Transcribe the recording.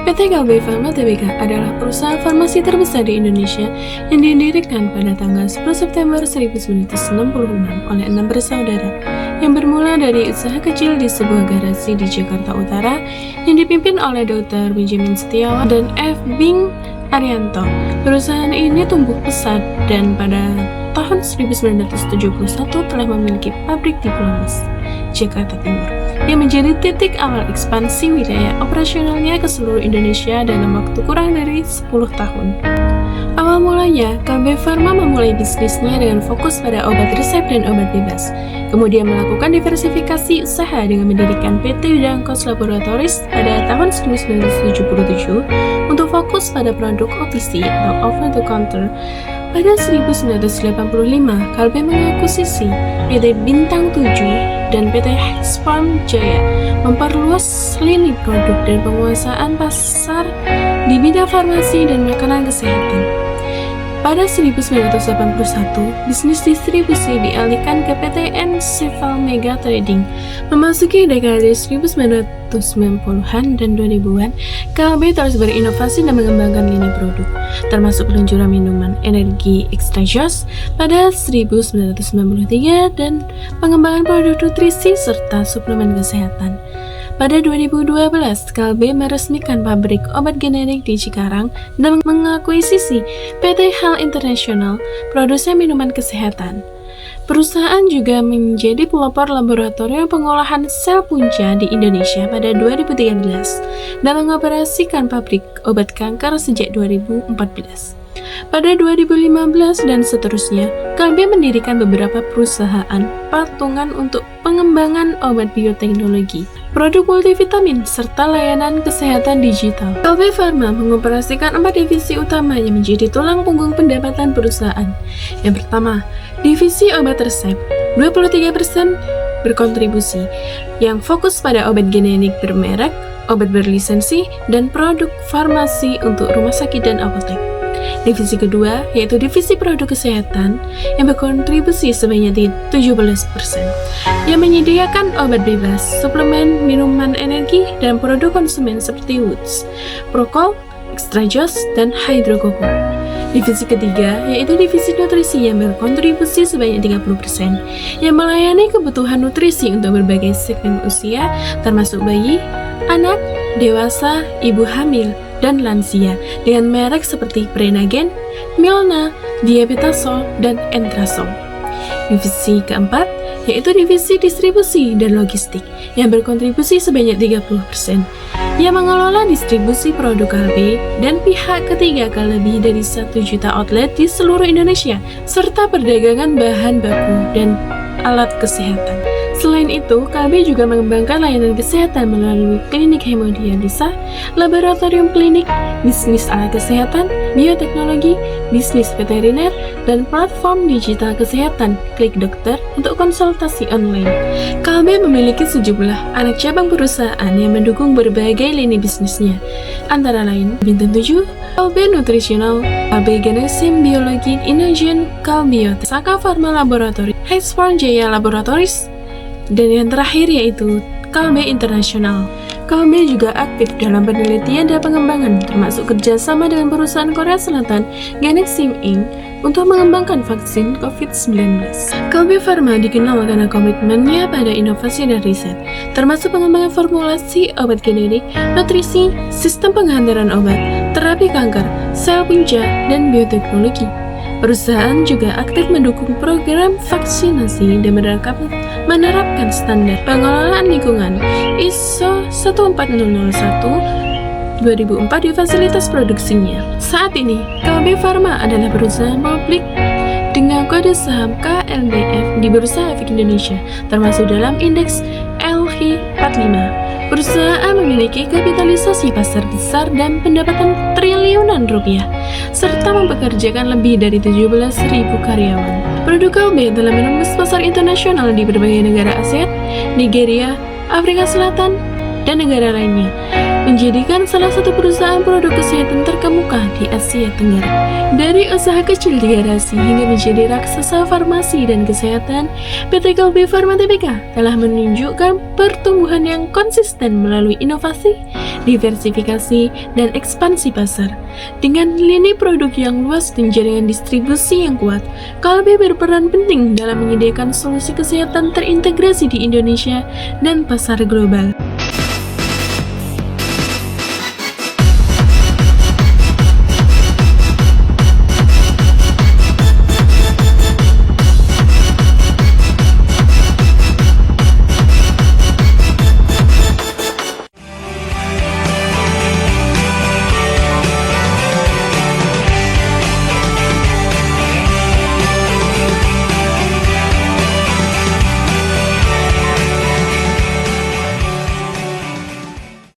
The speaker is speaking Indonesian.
PT Kalbe Farma Tbk adalah perusahaan farmasi terbesar di Indonesia yang didirikan pada tanggal 10 September 1966 oleh 6 bersaudara yang bermula dari usaha kecil di sebuah garasi di Jakarta Utara yang dipimpin oleh Dr. Benjamin Setiawan dan F. Bing Arianto. Perusahaan ini tumbuh pesat dan pada tahun 1971 telah memiliki pabrik di Pulau Mas, Jakarta Timur, yang menjadi titik awal ekspansi wilayah operasionalnya ke seluruh Indonesia dalam waktu kurang dari 10 tahun. Awal mulanya, Kalbe Farma memulai bisnisnya dengan fokus pada obat resep dan obat bebas, kemudian melakukan diversifikasi usaha dengan mendirikan PT Widangkos Laboratories pada tahun 1977 untuk fokus pada produk OTC atau over the counter. Pada 1985, Kalbe mengakuisisi PT Bintang 7 dan PT Hexfarm Jaya, memperluas lini produk dan penguasaan pasar di bidang farmasi dan makanan kesehatan. Pada 1981, bisnis distribusi dialihkan ke PT Encephal Mega Trading. Memasuki dekade 1990-an dan 2000-an, Kalbe terus berinovasi dan mengembangkan lini produk, termasuk peluncuran minuman energi Extra Joss pada 1993 dan pengembangan produk nutrisi serta suplemen kesehatan. Pada 2012, Kalbe meresmikan pabrik obat generik di Cikarang dan mengakuisisi PT Hal International, produsen minuman kesehatan. Perusahaan juga menjadi pelopor laboratorium pengolahan sel punca di Indonesia pada 2013 dan mengoperasikan pabrik obat kanker sejak 2014. Pada 2015 dan seterusnya, Kalbe mendirikan beberapa perusahaan patungan untuk pengembangan obat bioteknologi, produk multivitamin, serta layanan kesehatan digital. Kalbe Farma mengoperasikan 4 divisi utama yang menjadi tulang punggung pendapatan perusahaan. Yang pertama, divisi obat resep, 23% berkontribusi, yang fokus pada obat generik bermerek, obat berlisensi, dan produk farmasi untuk rumah sakit dan apotek. Divisi kedua, yaitu divisi produk kesehatan yang berkontribusi sebanyak 17%, yang menyediakan obat bebas, suplemen, minuman energi, dan produk konsumen seperti Woods, Prokol, Extra Joss, dan Hydrococo. Divisi ketiga, yaitu divisi nutrisi yang berkontribusi sebanyak 30%, yang melayani kebutuhan nutrisi untuk berbagai segmen usia, termasuk bayi, anak, dewasa, ibu hamil, dan lansia dengan merek seperti Prenagen, Milna, Diabetasol, dan Entrasol. Divisi keempat, yaitu divisi distribusi dan logistik yang berkontribusi sebanyak 30%, yang mengelola distribusi produk Kalbe dan pihak ketiga ke lebih dari 1 juta outlet di seluruh Indonesia, serta perdagangan bahan baku dan alat kesehatan. Selain itu, Kalbe juga mengembangkan layanan kesehatan melalui klinik hemodialisa, laboratorium klinik, bisnis alat kesehatan, bioteknologi, bisnis veteriner, dan platform digital kesehatan Klik Dokter untuk konsultasi online. Kalbe memiliki sejumlah anak cabang perusahaan yang mendukung berbagai lini bisnisnya, antara lain Bintang 7, Kalbe Nutritional, Kalbe Genesim Biologi, Inogen, Kalbiot, Saka Pharma Laboratory, Hexfarm Jaya Laboratories, dan yang terakhir yaitu Kalbe International. Kalbe juga aktif dalam penelitian dan pengembangan, termasuk kerjasama dengan perusahaan Korea Selatan Genesim Inc. untuk mengembangkan vaksin COVID-19. Kalbe Farma dikenal karena komitmennya pada inovasi dan riset, termasuk pengembangan formulasi obat generik, nutrisi, sistem penghantaran obat, terapi kanker, sel punca, dan bioteknologi. Perusahaan juga aktif mendukung program vaksinasi dan menerapkan standar pengelolaan lingkungan ISO 14001 2004 di fasilitas produksinya. Saat ini, Kalbe Farma adalah perusahaan publik dengan kode saham KLBF di Bursa Efek Indonesia, termasuk dalam indeks LH45. Perusahaan memiliki kapitalisasi pasar besar dan pendapatan triliunan rupiah, serta mempekerjakan lebih dari 17.000 karyawan. Produk Kalbe telah menembus pasar internasional di berbagai negara ASEAN, Nigeria, Afrika Selatan, dan negara lainnya. menjadikan salah satu perusahaan produk kesehatan terkemuka di Asia Tenggara. Dari usaha kecil di garasi hingga menjadi raksasa farmasi dan kesehatan, PT Kalbe Farma Tbk telah menunjukkan pertumbuhan yang konsisten melalui inovasi, diversifikasi, dan ekspansi pasar. Dengan lini produk yang luas dan jaringan distribusi yang kuat, Kalbe berperan penting dalam menyediakan solusi kesehatan terintegrasi di Indonesia dan pasar global.